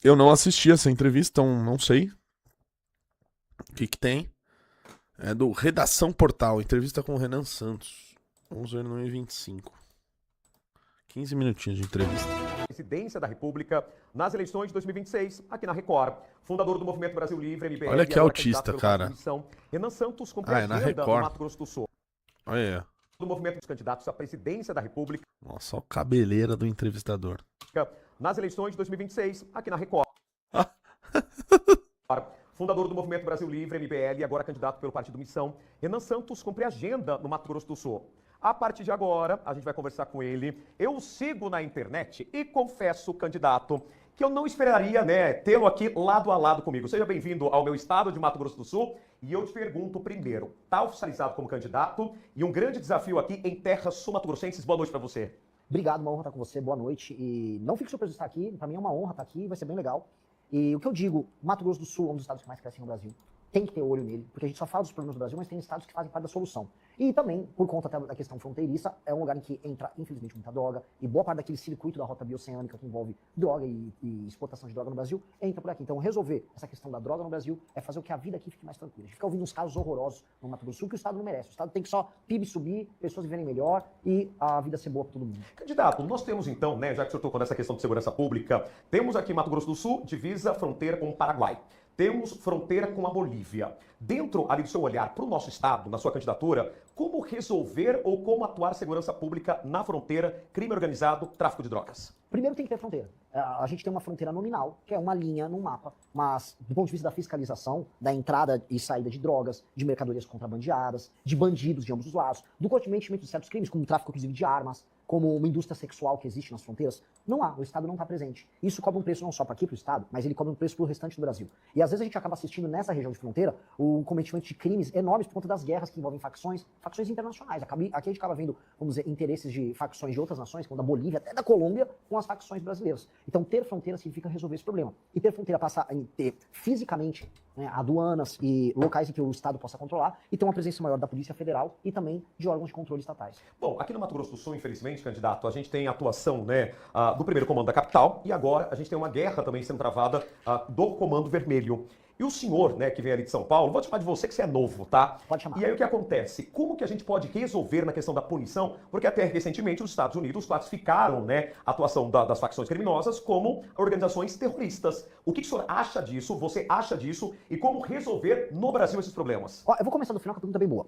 Eu não assisti essa entrevista, então não sei o que que tem. É do Redação Portal, entrevista com o Renan Santos. Vamos ver no E25. 15 minutinhos de entrevista. Presidência da República nas eleições de 2026, aqui na Record. Fundador do Movimento Brasil Livre, MBL, Olha que agora autista, candidato pelo cara. Partido Missão. Renan Santos cumpre Ah, é na agenda no Record. Mato Grosso do Sul. Olha aí. Do Movimento dos Candidatos à Presidência da República Nossa, olha a cabeleira do entrevistador. nas eleições de 2026, aqui na Record. Fundador do Movimento Brasil Livre, MBL, agora candidato pelo Partido Missão. Renan Santos cumpre agenda no Mato Grosso do Sul. A partir de agora, a gente vai conversar com ele. Eu o sigo na internet e confesso, candidato, que eu não esperaria, né, tê-lo aqui lado a lado comigo. Seja bem-vindo ao meu estado de Mato Grosso do Sul. E eu te pergunto primeiro, tá oficializado como candidato e um grande desafio aqui em terras sul-mato-grossenses. Boa noite para você. Obrigado, uma honra estar com você, boa noite. E não fique surpreso de estar aqui, para mim é uma honra estar aqui, vai ser bem legal. E o que eu digo, Mato Grosso do Sul é um dos estados que mais crescem no Brasil. Tem que ter olho nele, porque a gente só fala dos problemas do Brasil, mas tem estados que fazem parte da solução. E também, por conta da questão fronteiriça, é um lugar em que entra, infelizmente, muita droga, e boa parte daquele circuito da rota bioceânica que envolve droga e exportação de droga no Brasil, entra por aqui. Então, resolver essa questão da droga no Brasil é fazer com que a vida aqui fique mais tranquila. A gente fica ouvindo uns casos horrorosos no Mato Grosso do Sul que o estado não merece. O estado tem que só PIB subir, pessoas viverem melhor e a vida ser boa para todo mundo. Candidato, nós temos então, né, já que o senhor tocou nessa questão de segurança pública, temos aqui Mato Grosso do Sul, divisa, fronteira com o Paraguai. Temos fronteira com a Bolívia. Dentro ali do seu olhar para o nosso estado, na sua candidatura, como resolver ou como atuar segurança pública na fronteira, crime organizado, tráfico de drogas? Primeiro tem que ter fronteira. A gente tem uma fronteira nominal, que é uma linha no mapa, mas do ponto de vista da fiscalização, da entrada e saída de drogas, de mercadorias contrabandeadas, de bandidos de ambos os lados, do cometimento de certos crimes, como o tráfico inclusive de armas, como uma indústria sexual que existe nas fronteiras, não há, o Estado não está presente. Isso cobra um preço não só para aqui, para o Estado, mas ele cobra um preço para o restante do Brasil. E às vezes a gente acaba assistindo nessa região de fronteira o cometimento de crimes enormes por conta das guerras que envolvem facções internacionais. Aqui a gente acaba vendo, vamos dizer, interesses de facções de outras nações, como da Bolívia, até da Colômbia, com as facções brasileiras. Então ter fronteira significa resolver esse problema. E ter fronteira passa a ter fisicamente, né, aduanas e locais em que o Estado possa controlar e ter uma presença maior da Polícia Federal e também de órgãos de controle estatais. Bom, aqui no Mato Grosso do Sul, infelizmente, candidato, a gente tem a atuação, né, do primeiro comando da capital e agora a gente tem uma guerra também sendo travada do Comando Vermelho. E o senhor, né, que vem ali de São Paulo, vou te chamar de você que você é novo, tá? Pode chamar. E aí o que acontece? Como que a gente pode resolver na questão da punição? Porque até recentemente os Estados Unidos classificaram, né, a atuação das facções criminosas como organizações terroristas. O que o senhor acha disso? Você acha disso? E como resolver no Brasil esses problemas? Ó, eu vou começar do final com uma pergunta bem boa.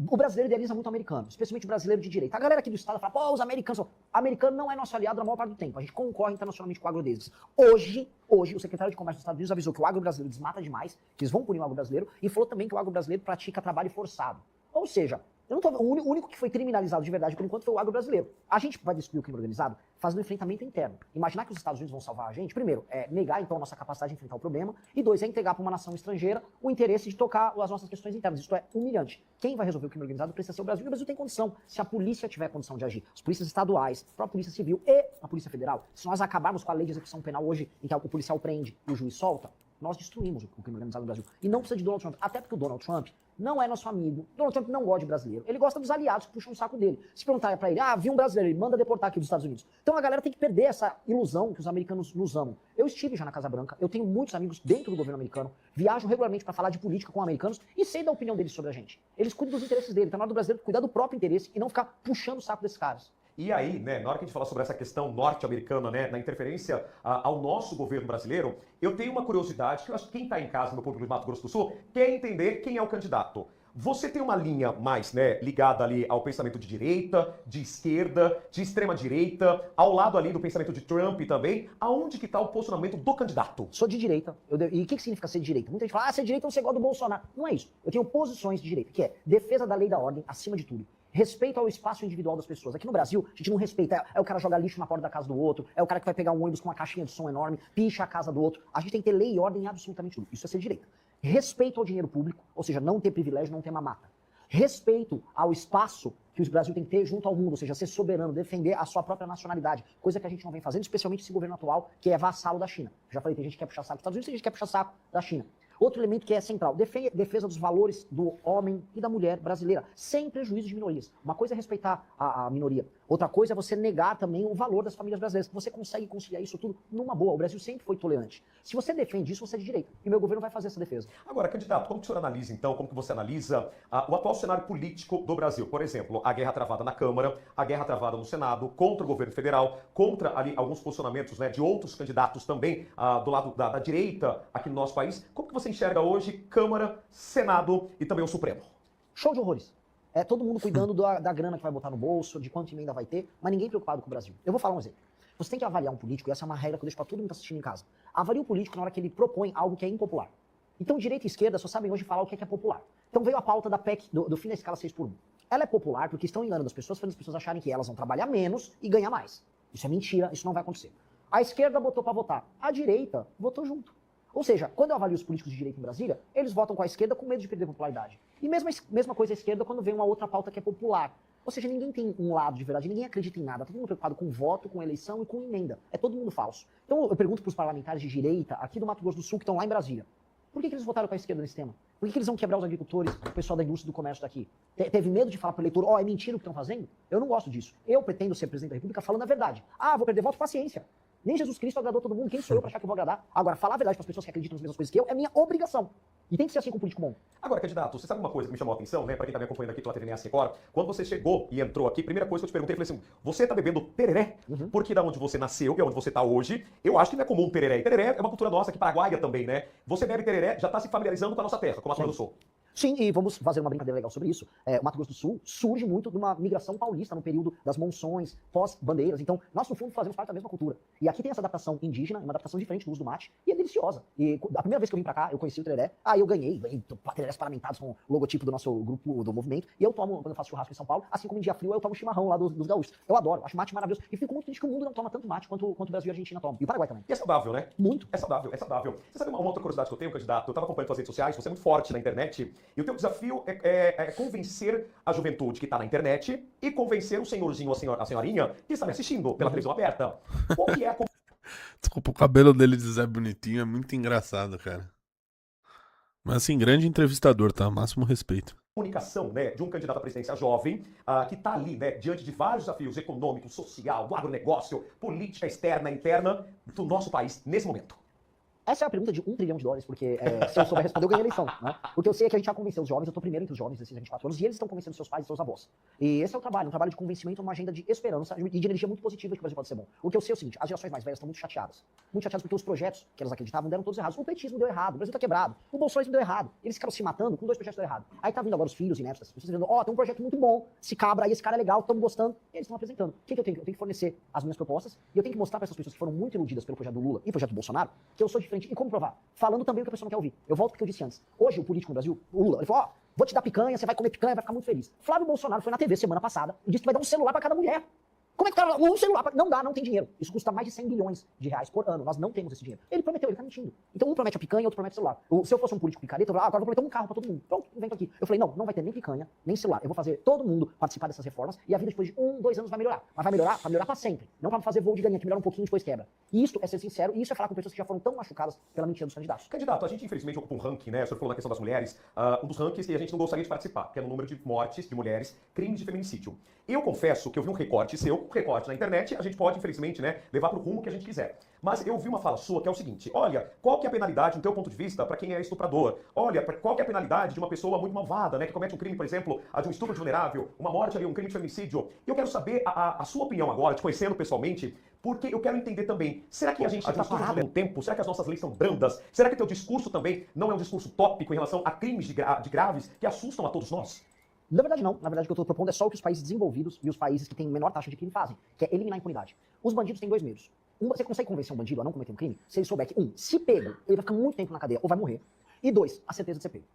O brasileiro idealiza muito o americano, especialmente o brasileiro de direita. A galera aqui do estado fala, pô, os americanos... Americano não é nosso aliado na maior parte do tempo. A gente concorre internacionalmente com o agro deles. Hoje, o secretário de Comércio dos Estados Unidos avisou que o agro brasileiro desmata demais, que eles vão punir o agro brasileiro, e falou também que o agro brasileiro pratica trabalho forçado. Ou seja, eu não tô, o único que foi criminalizado de verdade por enquanto foi o agro brasileiro. A gente vai destruir o crime organizado fazendo um enfrentamento interno. Imaginar que os Estados Unidos vão salvar a gente, primeiro, é negar então a nossa capacidade de enfrentar o problema, e dois, é entregar para uma nação estrangeira o interesse de tocar as nossas questões internas. Isso é humilhante. Quem vai resolver o crime organizado precisa ser o Brasil, e o Brasil tem condição, se a polícia tiver condição de agir. As polícias estaduais, a própria Polícia Civil e a Polícia Federal. Se nós acabarmos com a lei de execução penal hoje, em que o policial prende e o juiz solta, nós destruímos o crime organizado no Brasil. E não precisa de Donald Trump. Até porque o Donald Trump não é nosso amigo. Donald Trump não gosta de brasileiro. Ele gosta dos aliados que puxam o saco dele. Se perguntar pra ele, vi um brasileiro, ele manda deportar aqui dos Estados Unidos. Então a galera tem que perder essa ilusão que os americanos nos amam. Eu estive já na Casa Branca, eu tenho muitos amigos dentro do governo americano, viajo regularmente para falar de política com americanos e sei da opinião deles sobre a gente. Eles cuidam dos interesses dele. Então na hora do brasileiro cuidar do próprio interesse e não ficar puxando o saco desses caras. E aí, né, na hora que a gente fala sobre essa questão norte-americana, né, na interferência ao nosso governo brasileiro, eu tenho uma curiosidade que eu acho que quem está em casa no público do Mato Grosso do Sul quer entender quem é o candidato. Você tem uma linha mais, né, ligada ali ao pensamento de direita, de esquerda, de extrema direita, ao lado ali do pensamento de Trump também. Aonde que está o posicionamento do candidato? Sou de direita. E o que significa ser de direita? Muita gente fala, ser de direita você gosta do Bolsonaro. Não é isso. Eu tenho posições de direita, que é defesa da lei e da ordem acima de tudo. Respeito ao espaço individual das pessoas. Aqui no Brasil, a gente não respeita. É o cara jogar lixo na porta da casa do outro, é o cara que vai pegar um ônibus com uma caixinha de som enorme, picha a casa do outro. A gente tem que ter lei e ordem em absolutamente tudo. Isso é ser direita. Respeito ao dinheiro público, ou seja, não ter privilégio, não ter mamata. Respeito ao espaço que o Brasil tem que ter junto ao mundo, ou seja, ser soberano, defender a sua própria nacionalidade, coisa que a gente não vem fazendo, especialmente esse governo atual, que é vassalo da China. Já falei, tem gente que quer puxar saco dos Estados Unidos, tem gente que quer puxar saco da China. Outro elemento que é central, defesa dos valores do homem e da mulher brasileira, sem prejuízo de minorias. Uma coisa é respeitar a minoria, outra coisa é você negar também o valor das famílias brasileiras. Você consegue conciliar isso tudo numa boa. O Brasil sempre foi tolerante. Se você defende isso, você é de direita. E meu governo vai fazer essa defesa. Agora, candidato, como que o senhor analisa, então, como que você analisa o atual cenário político do Brasil? Por exemplo, a guerra travada na Câmara, a guerra travada no Senado, contra o governo federal, contra ali alguns posicionamentos, né, de outros candidatos também do lado da direita aqui no nosso país. Como que você enxerga hoje Câmara, Senado e também o Supremo? Show de horrores. É todo mundo cuidando da grana que vai botar no bolso, de quanto emenda vai ter, mas ninguém preocupado com o Brasil. Eu vou falar um exemplo. Você tem que avaliar um político, e essa é uma regra que eu deixo pra todo mundo que tá assistindo em casa. Avalie o político na hora que ele propõe algo que é impopular. Então, direita e esquerda só sabem hoje falar o que é popular. Então veio a pauta da PEC, do fim da escala 6x1. Ela é popular porque estão enganando as pessoas, fazendo as pessoas acharem que elas vão trabalhar menos e ganhar mais. Isso é mentira, isso não vai acontecer. A esquerda botou pra votar, a direita votou junto. Ou seja, quando eu avalio os políticos de direita em Brasília, eles votam com a esquerda com medo de perder popularidade. E mesma coisa a esquerda quando vem uma outra pauta que é popular. Ou seja, ninguém tem um lado de verdade, ninguém acredita em nada. Todo mundo preocupado com voto, com eleição e com emenda. É todo mundo falso. Então eu pergunto para os parlamentares de direita aqui do Mato Grosso do Sul que estão lá em Brasília. Por que eles votaram com a esquerda nesse tema? Por que eles vão quebrar os agricultores, o pessoal da indústria do comércio daqui? Teve medo de falar para o eleitor, é mentira o que estão fazendo? Eu não gosto disso. Eu pretendo ser presidente da República falando a verdade. Vou perder voto, paciência. Nem Jesus Cristo agradou todo mundo, quem sou eu para achar que eu vou agradar? Agora, falar a verdade para as pessoas que acreditam nas mesmas coisas que eu é minha obrigação. E tem que ser assim com o político bom. Agora, candidato, você sabe uma coisa que me chamou a atenção, né, para quem tá me acompanhando aqui pela TV NS Record? Quando você chegou e entrou aqui, primeira coisa que eu te perguntei, eu falei assim, você tá bebendo tereré? Porque da onde você nasceu e onde você tá hoje, eu acho que não é comum tereré. E tereré é uma cultura nossa aqui, paraguaia também, né? Você bebe tereré, já tá se familiarizando com a nossa terra, com a Mato Grosso do Sul. Sim, e vamos fazer uma brincadeira legal sobre isso. O Mato Grosso do Sul surge muito de uma migração paulista no período das monções, pós-bandeiras. Então, nós, no fundo, fazemos parte da mesma cultura. E aqui tem essa adaptação indígena, uma adaptação diferente do uso do mate, e é deliciosa. E a primeira vez que eu vim pra cá, eu conheci o tereré, eu ganhei tererés paramentados com o logotipo do nosso grupo, do movimento, e eu tomo, quando eu faço churrasco em São Paulo, assim como em dia frio, eu tomo chimarrão lá dos gaúchos. Eu adoro, acho mate maravilhoso. E fico muito triste que o mundo não toma tanto mate quanto o Brasil e a Argentina tomam. E o Paraguai também. E é saudável, né? Muito. É saudável, é saudável. Você sabe uma outra curiosidade que eu tenho, candidato? Eu tava acompanhando suas redes sociais, você é muito forte na internet, e o teu desafio é convencer a juventude que está na internet e convencer o senhorzinho ou a senhorinha que está me assistindo pela televisão aberta. Qual que é a Desculpa, o cabelo dele de Zé Bonitinho é muito engraçado, cara. Mas assim, grande entrevistador, tá? Máximo respeito. comunicação, né, de um candidato à presidência jovem que está ali, né, diante de vários desafios econômicos, social, do agronegócio, política externa e interna do nosso país nesse momento? Essa é a pergunta de $1 trilhão, porque se eu souber responder, eu ganhei a eleição, né? O que eu sei é que a gente já convenceu os jovens, eu tô primeiro entre os jovens desses 24 anos, e eles estão convencendo seus pais e seus avós. E esse é o trabalho, um trabalho de convencimento, uma agenda de esperança e de energia muito positiva de que o Brasil pode ser bom. O que eu sei é o seguinte, as gerações mais velhas estão muito chateadas porque os projetos que elas acreditavam deram todos errados. O petismo deu errado, o Brasil tá quebrado, o bolsonarismo deu errado, eles ficaram se matando com 2 projetos que deu errado. Aí tá vindo agora os filhos e netos dessas pessoas dizendo, tem um projeto muito bom, se cabra aí, esse cara é legal, estamos gostando, e eles estão apresentando. O que eu tenho? Eu tenho que fornecer as minhas propostas, e eu tenho que mostrar para essas pessoas que foram muito iludidas pelo projeto do Lula e o projeto do Bolsonaro, que eu sou diferente. E como provar? Falando também o que a pessoa não quer ouvir. Eu volto porque eu disse antes. Hoje, o político no Brasil, o Lula, ele falou, vou te dar picanha, você vai comer picanha, vai ficar muito feliz. Flávio Bolsonaro foi na TV semana passada e disse que vai dar um celular para cada mulher. Como é que o cara, um celular, não dá, não tem dinheiro. Isso custa mais de 100 bilhões de reais por ano. Nós não temos esse dinheiro. Ele prometeu, ele tá mentindo. Então um promete a picanha, outro promete o celular. Se eu fosse um político picareta, eu falava, agora eu vou prometer um carro pra todo mundo. Pronto, invento aqui. Eu falei, não vai ter nem picanha, nem celular. Eu vou fazer todo mundo participar dessas reformas e a vida depois de 1, 2 anos vai melhorar. Mas vai melhorar pra sempre. Não pra fazer voo de galinha, que melhora um pouquinho e depois quebra. E isso é ser sincero, e isso é falar com pessoas que já foram tão machucadas pela mentira dos candidatos. Candidato, a gente infelizmente ocupa um ranking, né? O senhor falou na questão das mulheres, um dos rankings que a gente não gostaria de participar, que é no número de mortes de mulheres, crimes de feminicídio. Eu confesso que eu vi um recorte seu, na internet, a gente pode, infelizmente, né, levar pro rumo que a gente quiser. Mas eu vi uma fala sua que é o seguinte, olha, qual que é a penalidade, no teu ponto de vista, para quem é estuprador? Olha, qual que é a penalidade de uma pessoa muito malvada, né, que comete um crime, por exemplo, de um estupro de vulnerável, uma morte ali, um crime de feminicídio? Eu quero saber a sua opinião agora, te conhecendo pessoalmente, porque eu quero entender também, será que a gente está parado no tempo? Será que as nossas leis são brandas? Será que teu discurso também não é um discurso tópico em relação a crimes de graves que assustam a todos nós? Na verdade, não. Na verdade, o que eu estou propondo é só o que os países desenvolvidos e os países que têm menor taxa de crime fazem, que é eliminar a impunidade. Os bandidos têm 2 meios. Você consegue convencer um bandido a não cometer um crime se ele souber que, se pego, ele vai ficar muito tempo na cadeia ou vai morrer. E 2, a certeza de ser pego.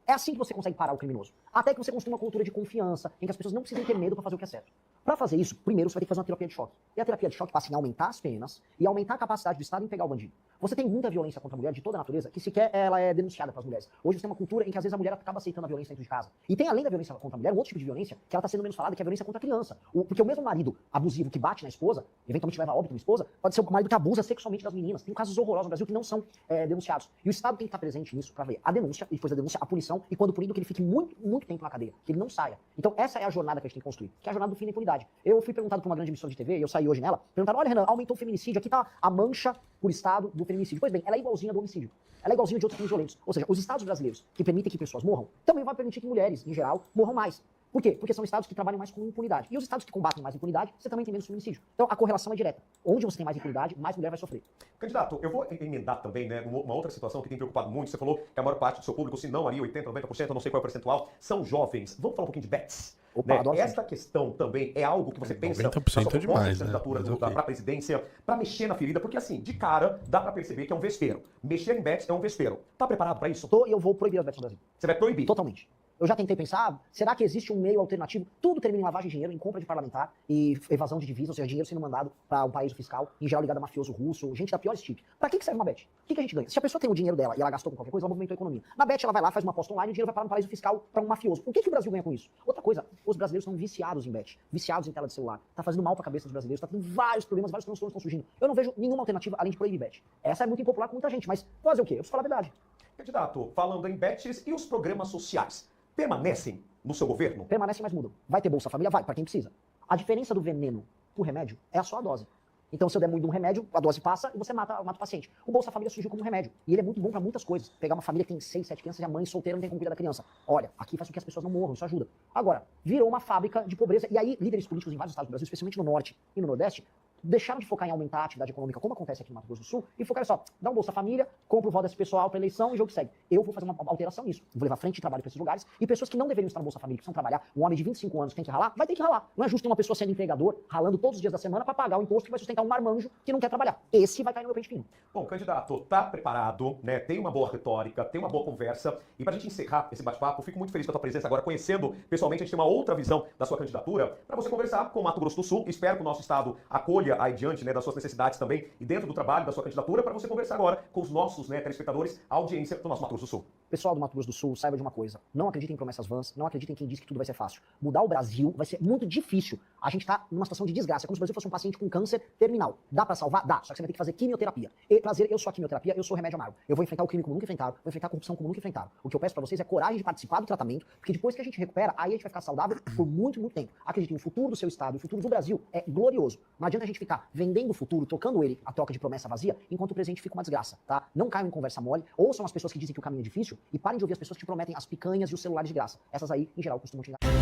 É assim que você consegue parar o criminoso. Até que você construa uma cultura de confiança, em que as pessoas não precisem ter medo para fazer o que é certo. Para fazer isso, primeiro você vai ter que fazer uma terapia de choque. E a terapia de choque passa em aumentar as penas e aumentar a capacidade do Estado em pegar o bandido. Você tem muita violência contra a mulher de toda a natureza que sequer ela é denunciada pelas mulheres. Hoje você tem uma cultura em que às vezes a mulher acaba aceitando a violência dentro de casa. E tem além da violência contra a mulher, um outro tipo de violência que ela está sendo menos falada, que é a violência contra a criança. Porque o mesmo marido abusivo que bate na esposa, eventualmente leva a óbito uma esposa, pode ser o marido que abusa sexualmente das meninas. Tem casos horrorosos no Brasil que não são denunciados. E o Estado tem que estar presente nisso para ver a denúncia, e depois da denúncia, a punição, e quando punido, que ele fique muito, muito tempo na cadeia, que ele não saia. Então essa é a jornada que a gente tem que construir, que é a jornada do fim da impunidade. Eu fui perguntado por uma grande emissora de TV, e eu saí hoje nela, perguntaram, olha Renan, aumentou o feminicídio, aqui tá a mancha por estado do feminicídio. Pois bem, ela é igualzinha do homicídio. Ela é igualzinha de outros crimes violentos. Ou seja, os estados brasileiros que permitem que pessoas morram, também vai permitir que mulheres, em geral, morram mais. Por quê? Porque são estados que trabalham mais com impunidade. E os estados que combatem mais impunidade, você também tem menos feminicídio. Então a correlação é direta. Onde você tem mais impunidade, mais mulher vai sofrer. Candidato, eu vou emendar também, né, uma outra situação que tem preocupado muito. Você falou que a maior parte do seu público, se não ali 80%, 90%, eu não sei qual é o percentual, são jovens. Vamos falar um pouquinho de bets? Opa, Né? Esta questão também é algo que você pensa na sua demais, candidatura né? para a presidência, para mexer na ferida, porque assim, de cara, dá para perceber que é um vespeiro. Mexer em bets é um vespeiro. Tá preparado para isso? Tô e eu vou proibir as bets no Brasil. Você vai proibir? Totalmente. Eu já tentei pensar, será que existe um meio alternativo? Tudo termina em lavagem de dinheiro, em compra de parlamentar e evasão de divisas, ou seja, dinheiro sendo mandado para um paraíso fiscal, em geral ligado a mafioso russo, gente da pior tipo. Pra que serve uma bet? O que a gente ganha? Se a pessoa tem o dinheiro dela e ela gastou com qualquer coisa, ela movimentou a economia. Na bet ela vai lá, faz uma aposta online, o dinheiro vai parar no paraíso fiscal para um mafioso. O que o Brasil ganha com isso? Outra coisa, os brasileiros estão viciados em bet, viciados em tela de celular. Tá fazendo mal pra cabeça dos brasileiros, tá tendo vários problemas, vários transtornos estão surgindo. Eu não vejo nenhuma alternativa além de proibir bet. Essa é muito impopular com muita gente, mas fazer o quê? Eu preciso falar a verdade. Candidato, falando em bets e os programas sociais, permanecem no seu governo? Permanecem, mas mudam. Vai ter Bolsa Família? Vai, para quem precisa. A diferença do veneno pro remédio é só a dose. Então, se eu der muito de um remédio, a dose passa e você mata o paciente. O Bolsa Família surgiu como um remédio. E ele é muito bom para muitas coisas. Pegar uma família que tem 6, 7 crianças e a mãe solteira não tem como cuidar da criança. Olha, aqui faz com que as pessoas não morram, isso ajuda. Agora, virou uma fábrica de pobreza. E aí, líderes políticos em vários estados do Brasil, especialmente no Norte e no Nordeste, deixaram de focar em aumentar a atividade econômica, como acontece aqui no Mato Grosso do Sul, e focaram só, dá um Bolsa Família, compra o voto desse pessoal para eleição e o jogo segue. Eu vou fazer uma alteração nisso. Vou levar frente de trabalho para esses lugares e pessoas que não deveriam estar no Bolsa Família, que precisam trabalhar, um homem de 25 anos que tem que ralar, vai ter que ralar. Não é justo ter uma pessoa sendo empregador, ralando todos os dias da semana para pagar o imposto que vai sustentar um marmanjo que não quer trabalhar. Esse vai cair no meu pente fino. Bom, candidato, tá preparado, né? Tem uma boa retórica, tem uma boa conversa. E pra gente encerrar esse bate-papo, fico muito feliz com a tua presença agora, conhecendo pessoalmente, a gente tem uma outra visão da sua candidatura, para você conversar com o Mato Grosso do Sul. Espero que o nosso estado acolha aí diante, né, das suas necessidades também e dentro do trabalho da sua candidatura, para você conversar agora com os nossos, né, telespectadores, a audiência do nosso Mato Grosso do Sul. Pessoal do Mato Grosso do Sul, saiba de uma coisa. Não acreditem em promessas vãs, não acreditem em quem diz que tudo vai ser fácil. Mudar o Brasil vai ser muito difícil. A gente tá numa situação de desgraça. É como se o Brasil fosse um paciente com câncer terminal. Dá pra salvar? Dá. Só que você vai ter que fazer quimioterapia. E prazer, eu sou a quimioterapia, eu sou o remédio amargo. Eu vou enfrentar o crime como nunca enfrentaram, vou enfrentar a corrupção como nunca enfrentaram. O que eu peço pra vocês é coragem de participar do tratamento, porque depois que a gente recupera, aí a gente vai ficar saudável por muito, muito tempo. Acreditem, o futuro do seu estado, o futuro do Brasil é glorioso. Não adianta a gente ficar vendendo o futuro, tocando ele a troca de promessa vazia, enquanto o presente fica uma desgraça, tá? Não caiam em conversa mole, ouçam as pessoas que dizem que o caminho é difícil e parem de ouvir as pessoas que te prometem as picanhas e os celulares de graça. Essas aí, em geral, costumam te enganar.